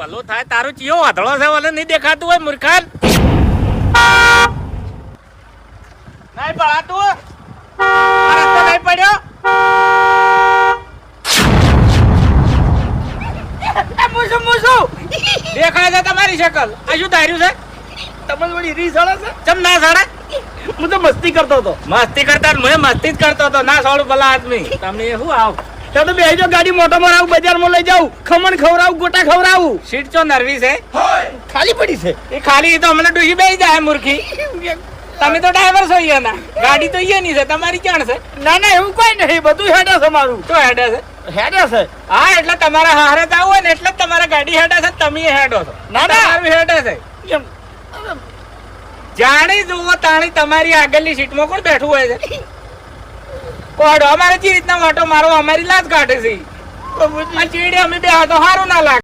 ભલો થાય તારું ચિયો વાધળો છે ઓલે નહીં દેખાતું હોય મૂર્ખાન નહીં પડાતું રસ્તો નહીં પડ્યો દેખાય છે તમારી શકલ આ શું ધાર્યું છે તમને વળી રીસ આવે છે? ચમ ના સાડે હું તો મસ્તી કરતો હતો. મસ્તી કરતા મેં મસ્તી જ કરતો હતો ના સોળું ભલા આદમી તમે શું આવ તો બેહી જાઓ, ગાડી મોટોમાં આવું, બજારમાં લઈ જાઉં, ખમણ ખવડાવું, ગોટા ખવડાવું. સીટ ચો નરવી છે ખાલી પડી છે. એ ખાલી તો અમને ડૂસી બેસી જાય મૂર્ખી તમે તો ડ્રાઈવર છો અહીંયાના ગાડી તો અહીંયા ની છે તમારી ક્યાં છે ના ના એવું કોઈ નહીં, બધું હેડે છે મારું. તો હેડે છે હેડે છે. હા એટલે તમારા હારે જ આવું હોય ને એટલે જ તમારા ગાડી હેડે છે તમે હેડો છો ના, ના. તમારું હેડે છે એમ. જાણી જુઓ તાણી તમારી આગળની સીટમાં કોણ બેઠું હોય છે કોડો અમારે જે રીતના વાટો મારો અમારી લાજ કાઢે છે આ ચીડી અમે બે તો સારું ના લાગે